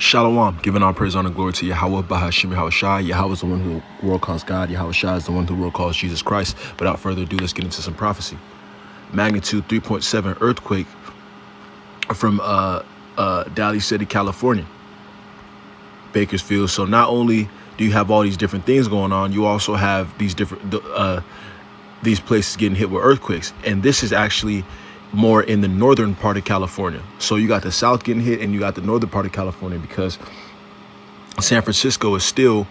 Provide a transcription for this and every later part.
Shalom, giving all praise, honor, and glory to Yahweh, Bahashim, Yahweh Shai. Yahweh is the one who the world calls God. Yahweh Shai is the one who the world calls Jesus Christ. Without further ado, let's get into some prophecy. Magnitude 3.7 earthquake from Daly City, California, Bakersfield. So not only do you have all these different things going on, you also have these different these places getting hit with earthquakes. And this is actually more in the northern part of California. So you got the south getting hit and you got the northern part of California, because San Francisco is still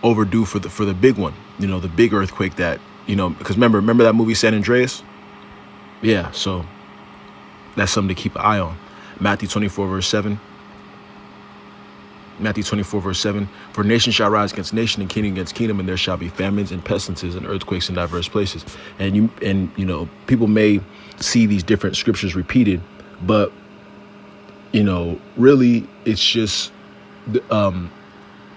overdue for the big one, the big earthquake that, because remember that movie San Andreas? Yeah, so that's something to keep an eye on. Matthew 24 verse 7. For nation shall rise against nation and kingdom against kingdom, and there shall be famines and pestilences and earthquakes in diverse places. And people may see these different scriptures repeated, but really it's just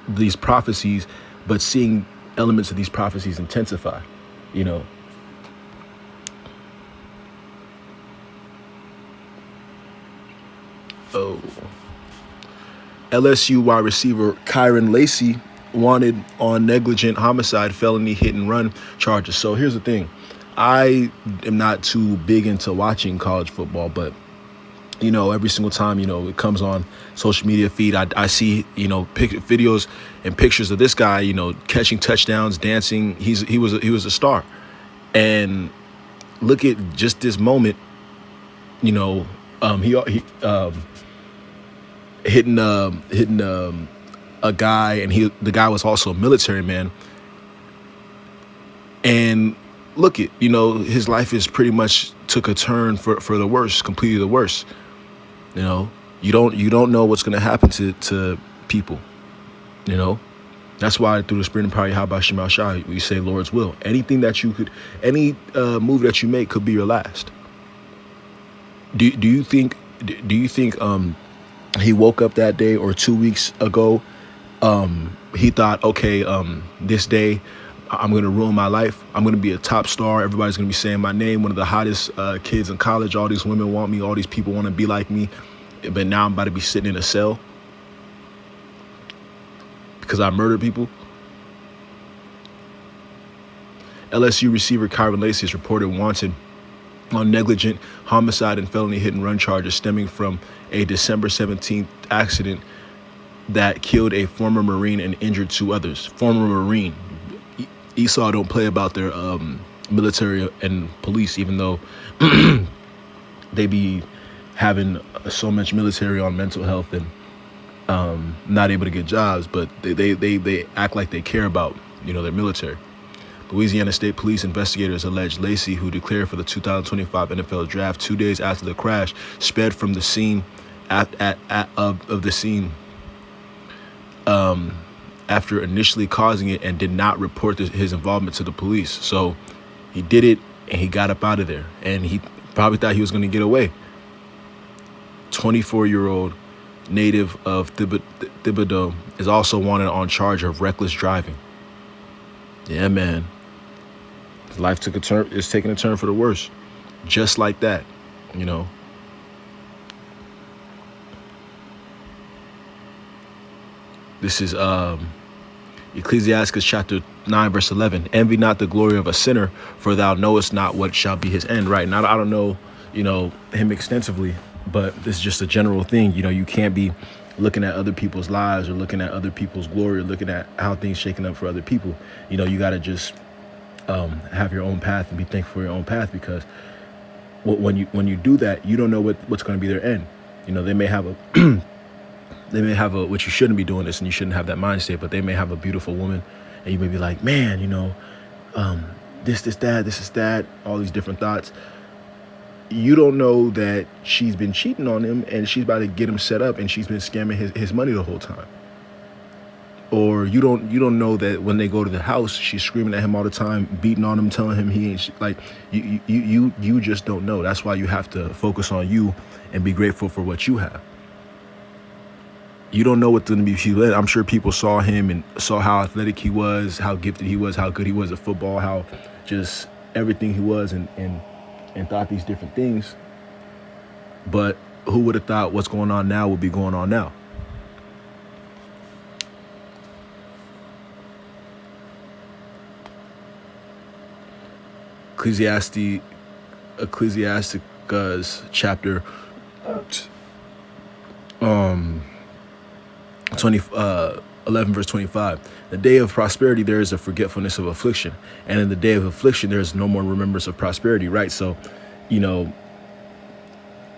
these prophecies, but seeing elements of these prophecies intensify. LSU wide receiver Kyron Lacy wanted on negligent homicide, felony hit and run charges. So here's the thing. I am not too big into watching college football, but every single time it comes on social media feed, I see videos and pictures of this guy catching touchdowns, dancing. He was a star. And look at just this moment, he hitting a guy, and the guy was also a military man. And look at his life is pretty much took a turn for the worse, completely the worse. You don't know what's gonna happen to people. That's why through the spirit and power of Yahweh Shai, we say Lord's will. Anything that any move that you make could be your last. Do you think he woke up that day or 2 weeks ago, he thought, okay, this day I'm going to ruin my life. I'm going to be a top star. Everybody's going to be saying my name, one of the hottest kids in college. All these women want me. All these people want to be like me. But now I'm about to be sitting in a cell because I murdered people. LSU receiver Kyron Lacy is reported wanted on negligent homicide and felony hit and run charges stemming from a December 17th accident that killed a former Marine and injured 2 others. Former Marine. Esau don't play about their military and police, even though they be having so much military on mental health and not able to get jobs, but they act like they care about their military. Louisiana State Police investigators allege Lacy, who declared for the 2025 NFL Draft 2 days after the crash, sped from the scene of the scene after initially causing it, and did not report his involvement to the police. So he did it and he got up out of there, and he probably thought he was going to get away. 24-year-old native of Thibodaux is also wanted on charge of reckless driving. Yeah, man. His life took a turn. It's taking a turn for the worse. Just like that, This is Ecclesiastes chapter 9, verse 11. Envy not the glory of a sinner, for thou knowest not what shall be his end. Right. Now, I don't know, him extensively, but this is just a general thing. You can't be looking at other people's lives or looking at other people's glory or looking at how things shaking up for other people. You got to just have your own path and be thankful for your own path, because when you do that, you don't know what's going to be their end. They may have a what you shouldn't be doing this, and you shouldn't have that mindset, but they may have a beautiful woman, and you may be like, man, this is that, all these different thoughts. You don't know that she's been cheating on him, and she's about to get him set up, and she's been scamming his money the whole time. Or you don't know that when they go to the house, she's screaming at him all the time, beating on him, telling him he ain't like you just don't know. That's why you have to focus on you and be grateful for what you have. You don't know what's going to be. I'm sure people saw him and saw how athletic he was, how gifted he was, how good he was at football, how just everything he was, and thought these different things. But who would have thought what's going on now would be going on now? Ecclesiastes, Ecclesiasticus chapter um 20 11 verse 25. The day of prosperity there is a forgetfulness of affliction, and in the day of affliction there is no more remembrance of prosperity, right? So, you know,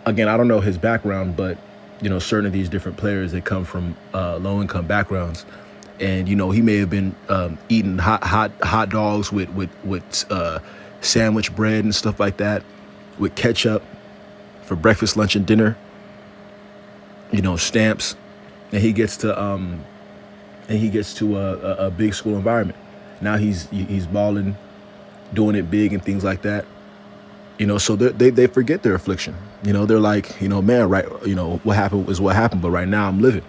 again, I don't know his background, but you know, certain of these different players, they come from low income backgrounds, and you know, he may have been eating hot dogs with sandwich bread and stuff like that, with ketchup for breakfast, lunch, and dinner. You know, stamps, and he gets to a big school environment. Now he's balling, doing it big and things like that. You know, so they forget their affliction. You know, they're like, you know, man, right? You know, what happened is what happened, but right now I'm living.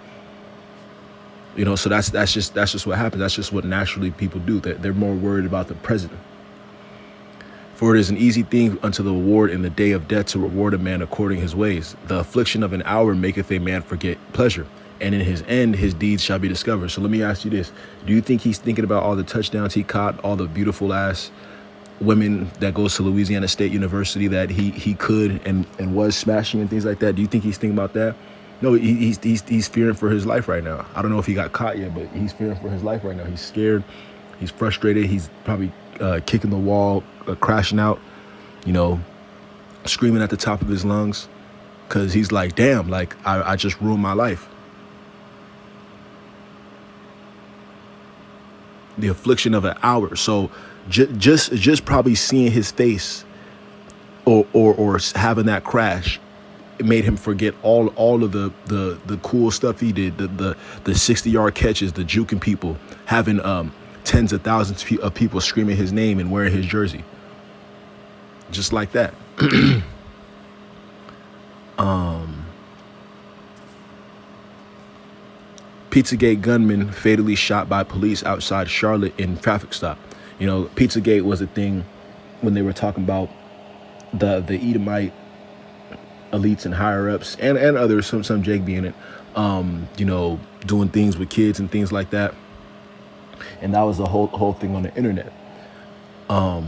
You know, so that's just what happens. That's just what naturally people do. They're more worried about the present. For it is an easy thing unto the reward in the day of death to reward a man according his ways. The affliction of an hour maketh a man forget pleasure, and in his end his deeds shall be discovered. So let me ask you this: do you think he's thinking about all the touchdowns he caught, all the beautiful ass women that goes to Louisiana State University that he could and was smashing and things like that? Do you think he's thinking about that? No, he's fearing for his life right now. I don't know if he got caught yet, but he's fearing for his life right now. He's scared. He's frustrated. He's probably kicking the wall, crashing out, you know, screaming at the top of his lungs, because he's like, damn, like I just ruined my life. The affliction of an hour. So just probably seeing his face or having that crash, it made him forget all of the cool stuff he did, the 60-yard catches, the juking people, having tens of thousands of people screaming his name and wearing his jersey, just like that. Pizzagate gunman fatally shot by police outside Charlotte in traffic stop. You know, Pizzagate was a thing when they were talking about the Edomite elites and higher ups and others, some Jake being it, you know, doing things with kids and things like that. And that was the whole thing on the internet. Now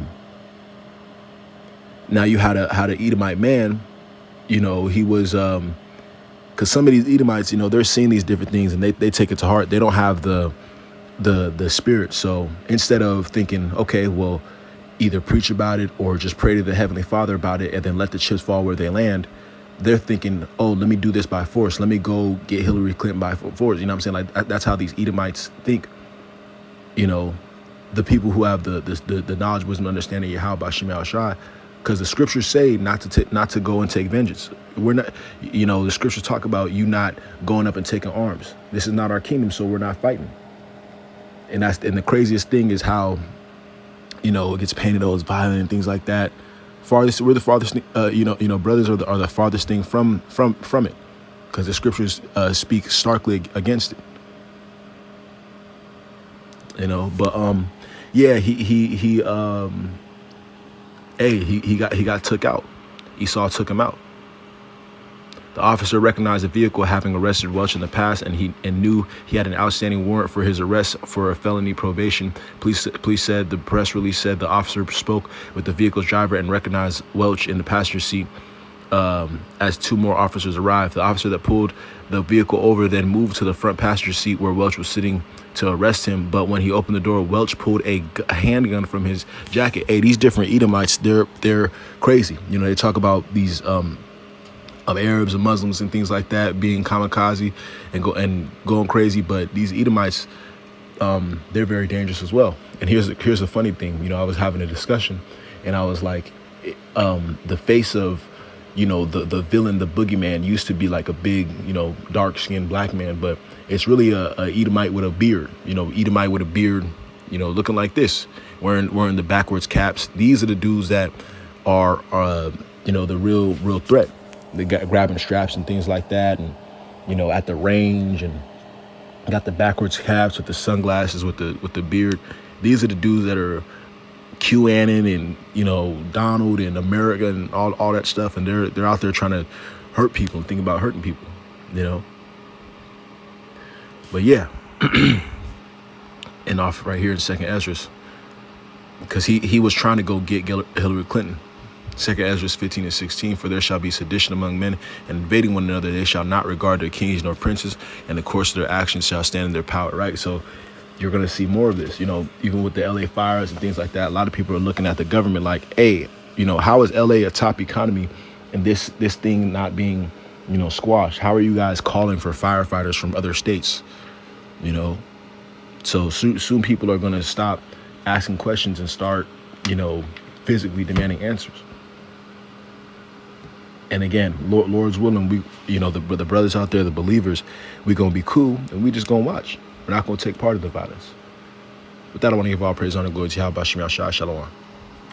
you had a Edomite man, you know, he was because some of these Edomites, you know, they're seeing these different things and they take it to heart. They don't have the spirit. So instead of thinking, okay, well, either preach about it or just pray to the Heavenly Father about it and then let the chips fall where they land, they're thinking, oh, let me do this by force. Let me go get Hillary Clinton by force. You know what I'm saying? Like that's how these Edomites think. You know, the people who have the knowledge, wisdom, understanding of Yahweh Shema Shai, because the scriptures say not to go and take vengeance. We're not, you know, the scriptures talk about you not going up and taking arms. This is not our kingdom, so we're not fighting. And the craziest thing is how, you know, it gets painted as violent and things like that. We're the farthest, you know, brothers are the farthest thing from it, because the scriptures speak starkly against it. You know, but yeah, he got took out. Esau took him out. The officer recognized the vehicle having arrested Welch in the past, and knew he had an outstanding warrant for his arrest for a felony probation. Police said, the press release said, the officer spoke with the vehicle's driver and recognized Welch in the passenger seat. As two more officers arrived, the officer that pulled the vehicle over then moved to the front passenger seat where Welch was sitting to arrest him. But when he opened the door, Welch pulled a handgun from his jacket. Hey, these different Edomites, they're crazy. You know, they talk about these Arabs and Muslims and things like that being kamikaze and going crazy, but these Edomites, they're very dangerous as well. And here's the funny thing. You know, I was having a discussion, and I was like, the face of, you know, the villain, the boogeyman, used to be like a big, you know, dark-skinned black man, but it's really a Edomite with a beard. You know, Edomite with a beard, you know, looking like this, wearing the backwards caps. These are the dudes that are you know, the real threat. They got grabbing straps and things like that, and you know, at the range, and got the backwards caps with the sunglasses with the beard. These are the dudes that are QAnon and, you know, Donald and America and all that stuff, and they're out there trying to hurt people and think about hurting people, you know. But yeah, and off right here in 2nd Esdras, because he was trying to go get Hillary Clinton. Second Ezra 15:16, for there shall be sedition among men, and invading one another. They shall not regard their kings nor princes, and the course of their actions shall stand in their power. Right. So you're going to see more of this, even with the LA fires and things like that. A lot of people are looking at the government like, hey, how is LA a top economy and this thing not being, squashed? How are you guys calling for firefighters from other states? So soon people are going to stop asking questions and start, physically demanding answers. And again, Lord's willing, we, the brothers out there, the believers, we gonna be cool and we just gonna watch. We're not gonna take part of the violence. With that, I want to give all praise, honor, glory to Yahweh Shem Yahshua. Shalom.